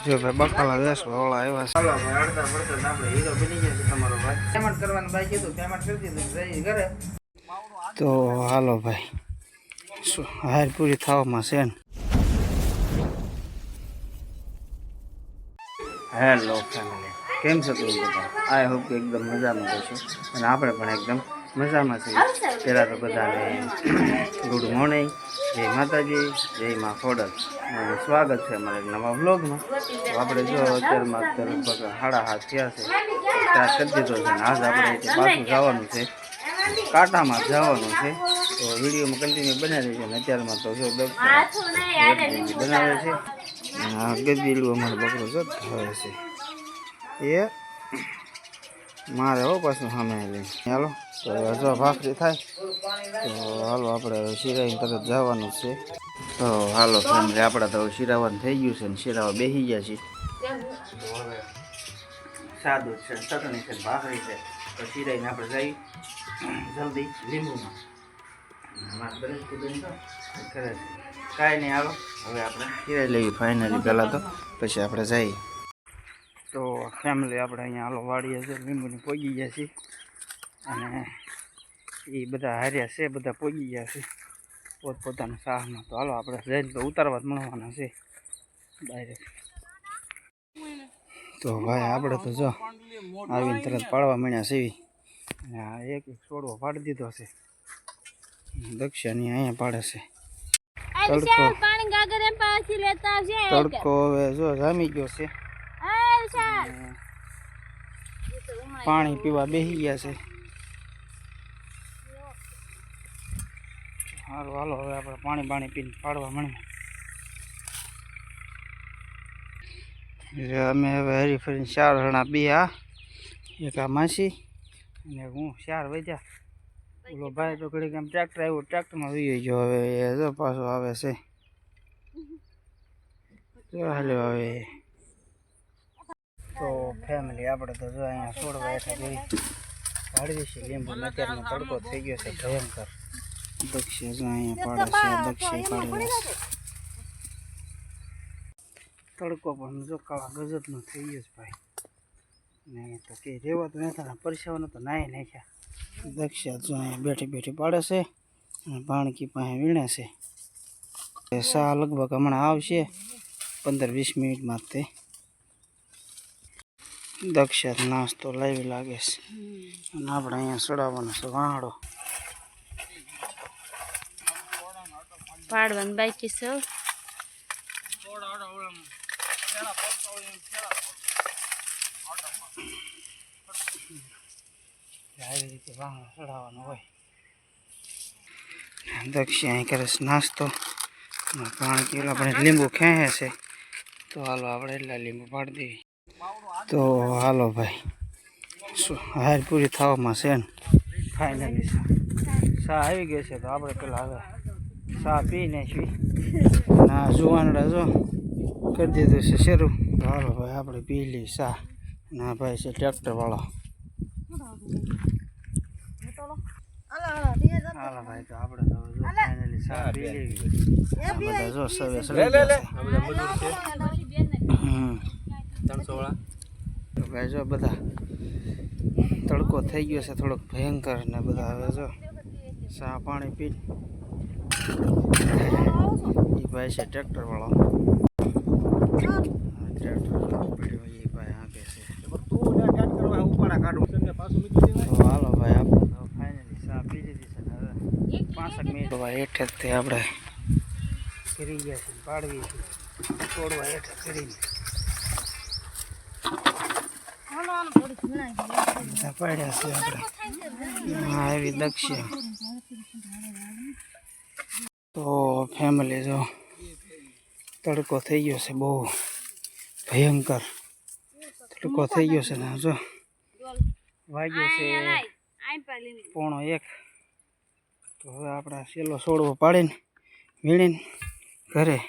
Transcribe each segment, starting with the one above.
જો ભાઈ બકાલા વેસવા વાળા આવ્યા છે. ચાલો ભાઈ અડધા પડતા આપણે હીરો બની ગયા છે તમારો ભાઈ. પેમેન્ટ કરવાનું બાકી હતું, પેમેન્ટ કરી દીધું જઈ ઘરે. તો હાલો ભાઈ હાર પૂરી થવામાં છે ને. હેલો ફેમિલી, કેમ છો તમે બધા? આઈ હોપ કે એકદમ મજામાં જશો અને આપણે પણ એકદમ મજામાં છીએ. પહેલાં તો બધાને ગુડ મોર્નિંગ, જય માતાજી, જય મા ખોડલ. સ્વાગત છે અમારા એક નવા વ્લોગમાં. તો આપણે જો અત્યારમાં લગભગ 7:30 થયા છે, સ્ટાર્ટ કરી દીધો છે. આજ આપણે પાછું જવાનું છે, કાંટામાં જવાનું છે. તો વિડીયોમાં કન્ટિન્યુ બનાવી છે. અત્યારમાં તો જો બનાવે છે. હા ગદીલું અમારો બકરો જો હવે છે એ મારે હો પાછું સામે લઈને. હાલો તો જો ભાખરી થાય તો હાલો આપણે શિરાઈને તરત જવાનું છે. તો હાલો ફેમિલી, આપણે તો શિરાવાનું થઈ ગયું છે ને શિરાવા બેસી ગયા છીએ. તો હવે સાદું છે, ચટણી છે, ભાખરી છે. તો શિરાઈને આપણે જઈ જલ્દી લીંબુમાં અમારે દરેક બેન તો કરે છે. કાંઈ નહીં, હાલો હવે આપણે શિરાઈ લેવી ફાઇનલી પહેલાં તો, પછી આપણે જઈએ. તો ફેમિલી આપણે અહીંયા હાલો વાડીએ છે, લીંબુની પોગી ગયા છીએ અને એ બધા હાર્યા છે, બધા પોગી ગયા છે પોતપોતાના શાહમાં. તો હાલો આપણે જઈને તો ઉતારવા જ મળવાના છે ડાયરેક્ટ. તો ભાઈ આપણે તો જો આવીને તરત પાડવા માંડ્યા છે. એક એક છોડવો પાડી દીધો છે. દક્ષાની અહીંયા પાડે છે. તડકો હવે જો જામી ગયો છે. પાણી પીવા બેસી ગયા છે. સારું હાલો હવે આપણે પાણી પીને પાડવા મળીએ. અમે હવે હરી ફરીને 4 જણા બીયા, એક આ માસી અને હું 4 વાગ્યા. ઓલો ભાઈ તો ઘડીક આમ ટ્રેક્ટર આવ્યું, ટ્રેક્ટરમાં વી ગયો. હવે એ જો પાછો આવે છે. હાલો હવે તો ફેમિલી આપણે તો જો અહીંયા છોડવા હેઠા જોઈ પાડવી છે લીંબુ. અત્યારનો તડકો થઈ ગયો છે ભયંકર. દક્ષિણ જો અહીંયા પાડે છે, દક્ષિણ પાડે છે. તડકો પણ જો કાળા ગજબનો થઈ ગયો છે ભાઈ. ને તો કે રેવા તો નથી, પરસેવાનો તો નાય નાખ્યા. દક્ષિણ જો અહીંયા બેઠી બેઠી પાડે છે અને ભાણકી પાસે વીણે છે. સા લગભગ હમણાં આવશે 15-20 મિનિટમાં. તે દક્ષિણ નાસ્તો લાવી લાગે છે અને આપણે અહીંયા ચડાવવાનો છે વાહડો. પાડવાનું બાકી છે. આવી રીતે વાહડો ચડાવવાનો હોય. દક્ષિણ અહીં કરે છે નાસ્તો. પાણી પીલા આપણે લીંબુ ખેંચે છે. તો હાલો આપણે એટલા લીંબુ પાડી દઈએ. તો હાલો ભાઈ હાર પૂરી થવામાં છે ને ફાઇનલી સા આવી ગઈ છે. તો આપણે પેલા હવે સા પી નાખી. ના જુવાનડા જો કરી દીધું છે શરૂ. તો હાલો ભાઈ આપણે પી લઈએ સા. ના ભાઈ છે ટ્રેક્ટરવાળો. હાલો ભાઈ તો આપણે તો ફાઇનલી સા પી લેવી. બધા જો સવે તો ભાઈ જો બધા તડકો થઈ ગયો છે થોડોક ભયંકર ને બધા હવે જો સા પાણી પી. એ ભાઈ છે ટ્રેક્ટરવાળો. ટ્રેક્ટર પડ્યો એ ભાઈ આપે છે. તો હાલો ભાઈ આપણે તો ફાઇનલી સા પી લીધી છે. હવે 5 મિનિટ ભાઈ હેઠે જ તે આપણે કરી ગયા છે પાડવી છે. છોડવા હેઠે કરીને પડ્યા છે આપણે. હા એવી દક્ષિણ. તો ફેમિલી જો તડકો થઈ ગયો છે બહુ ભયંકર. તડકો થઈ ગયો છે ને જો વાગ્યો છે 1:45. તો હવે આપણે છેલ્લો છોડવો પાડીને વીણીને ઘરે.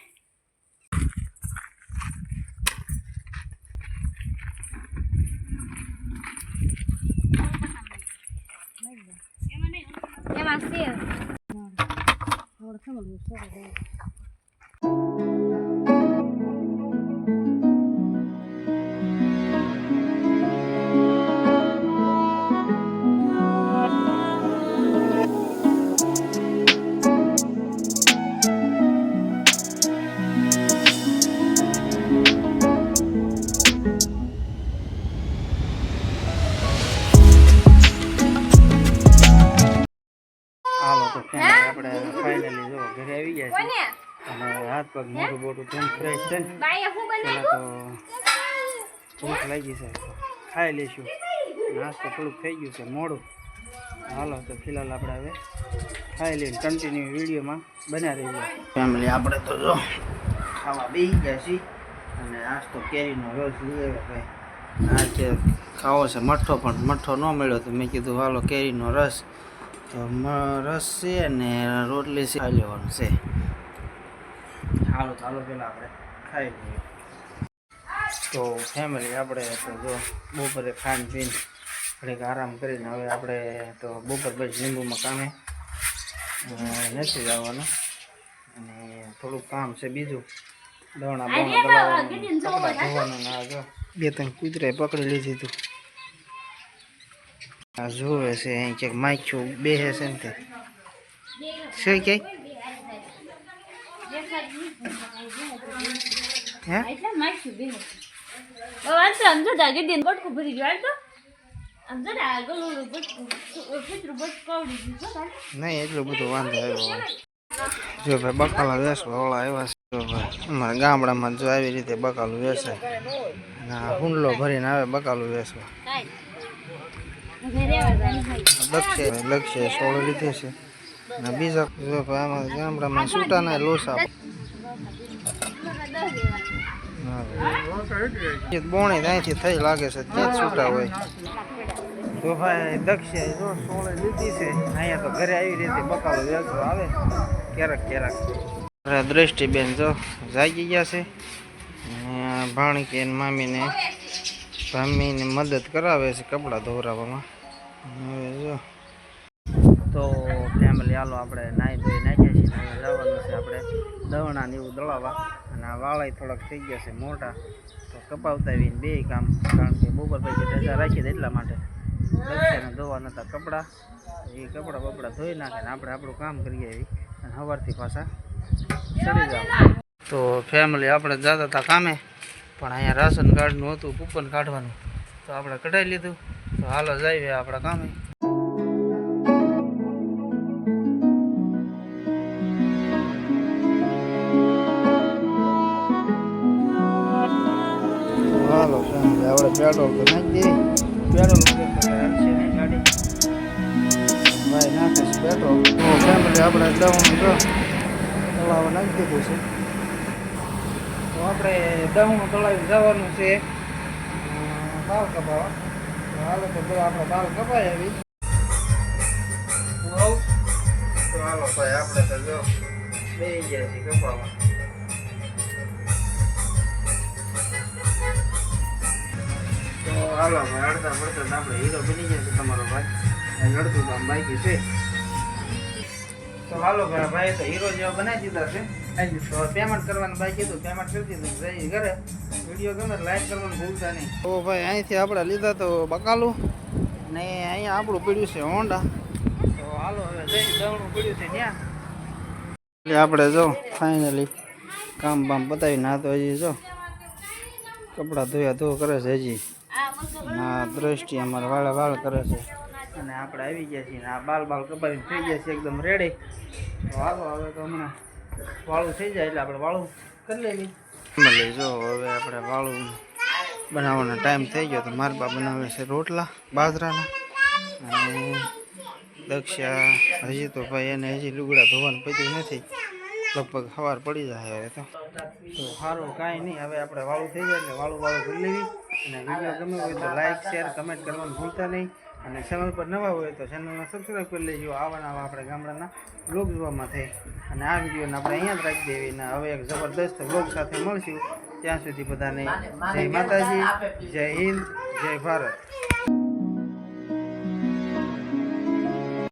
પગ મોટું બોટું તેમ ફ્રેશ છે ને પેલા તો ભૂખ લાગી છે તો ખાઈ લઈશું. નાસ્તો થોડુંક થઈ ગયું છે મોડું. હાલો તો ફિલહાલ આપણે હવે ખાઈ લઈને કન્ટિન્યુ વિડીયોમાં બન્યા રહીએ. ફેમિલી આપણે તો જો ખાવા બેસી ગયા છીએ અને આજ તો કેરીનો રસ લઈ આવ્યા ભાઈ. આજે ખાવો છે મઠ્ઠો પણ મઠ્ઠો ન મળ્યો તો મેં કીધું હાલો કેરીનો રસ તો રસ છે ને રોટલી છે ખાઈ લેવાનું છે. હાલો ચાલો પહેલાં આપણે ખાઈ લઈએ. તો ફેમિલી આપણે તો જો બપોરે ખાઈને પીને ઘડીક આરામ કરીને હવે આપણે તો બપોર પછી લીંબુમાં કામે નથી જવાનું અને થોડુંક કામ છે બીજું દવણા બવણા દળાવવાનું કપડાં ધોવાનું ને આ જો 2-3 કૂતરાએ પકડી લીધી હતું. આ જોવે છે અહીં ક્યાંક માખ્યું બેસે છે ને તે શું નહીં એટલું બધું વાંધો આવ્યો. જો ભાઈ બકાલા વેસવા વાળા આવ્યા છે. અમારા ગામડામાં જો આવી રીતે બકાલું વેચાય અને હુંડલો ભરીને આવે બકાલું વેચવા. લક્ષ્ય 16 લીધે છે અને બીજા જો ભાઈ આમાં ગામડામાં છૂટાના લોસા બોણી ત્યાંથી થઈ લાગે છે ત્યાં જ છૂટા હોય. તો ભાઈ દક્ષે જો 16 લીધી છે. અહીંયા તો ઘરે આવી રીતે બકાલો વેચવા આવે ક્યારેક ક્યારેક. દ્રષ્ટિબેન જો જાગી ગયા છે ભાણકી અને મામીને ભામીને મદદ કરાવે છે કપડાં ધોવરાવવામાં. હવે જો તો ફેમિલી હાલો આપણે નાહી ધોઈ નાખ્યા છીએ. હવે જવાનું છે આપણે દવણા ને એવું દળાવવા અને આ વાળા થોડાક થઈ ગયા છે મોટા તો કપાવતા આવીને બે કામ કારણ કે બપોર પછી રજા રાખી દે એટલા માટે. દક્ષાને ધોવા નતા કપડાં એ કપડાં બપડા ધોઈ નાખે ને આપણે આપણું કામ કરીએ આવી અને સવારથી પાછા ચડી જાવ. તો ફેમિલી આપણે જતા હતા કામે પણ અહીંયા રાશન કાર્ડનું હતું કૂપન કાઢવાનું તો આપણે કઢાવી લીધું. તો હાલો જઈએ આપણા કામે. હાલો ફેમિલી આપણે પેટ્રોલ તો નાખી દઈએ. પેટ્રોલ હાલશે નહીં ગાડી ભાઈ નાખે છે પેટ્રોલ. તો ફેમિલી આપણે દવાનું જો તળાવ નાખી દીધું છે. તો આપણે દવણું તળાવી જવાનું છે બાલ કપાવા. તો હાલો તો આપણે બાલ કપાઈ આવી. તો હાલો ભાઈ આપણે તો જો બેસી ગયા છીએ કપાવા. તો હાલો ભાઈ અડધા પડતા આપણે હીરો બની ગયા છે તમારો ભાઈ. અડધું કામ બાકી છે. તો હાલો ભાઈ તો હીરો જેવા બનાવી દીધા છે. તો પેમેન્ટ કરવાનું બાકી હતું પેમેન્ટ કરી દીધું જઈ ઘરે. વિડીયો ગમે લાઈક કરવાનું ભૂલતા નહીં. તો ભાઈ અહીંથી આપણે લીધા તો બકાલું ને અહીંયા આપણું પડ્યું છે હોન્ડા. તો હાલો હવે જઈ દવણું પડ્યું છે ત્યાં એટલે આપણે જો ફાઇનલી કામ બામ પતાવી ના તો હજી જો કપડાં ધો કરે છે હજી. ના દ્રષ્ટિ અમારે વાળ કરે છે અને આપણે આવી ગયા છીએ. આ બાલ કપાવીને થઈ ગયા છે એકદમ રેડી. તો હાલો હવે તો હમણાં વાળું થઈ જાય એટલે આપણે વાળું કરી લેવી. જો હવે આપણે વાળું બનાવવાનો ટાઈમ થઈ ગયો તો મારા બા બનાવે છે રોટલા બાજરાના અને દક્ષા હજી તો ભાઈ એને હજી લુગડા ધોવાનું પત્યું નથી. લગભગ સવાર પડી જાય હવે તો સારું કાંઈ નહીં. હવે આપણે વાળું થઈ જાય એટલે વાળું કરી લેવી. અને વિડીયો ગમે હોય તો લાઈક શેર કમેન્ટ કરવાનું ભૂલતા નહીં. અને ચેનલ પર નવા હોય તો ચેનલને સબસ્ક્રાઈબ કરી લેજો. આવા આપણે ગામડાના બ્લોગ જોવામાં થાય. અને આ વિડીયોને આપણે અહીંયા જ રાખી દેવી. ને હવે એક જબરદસ્ત બ્લોગ સાથે મળશું. ત્યાં સુધી બધાને જય માતાજી, જય હિન્દ, જય ભારત.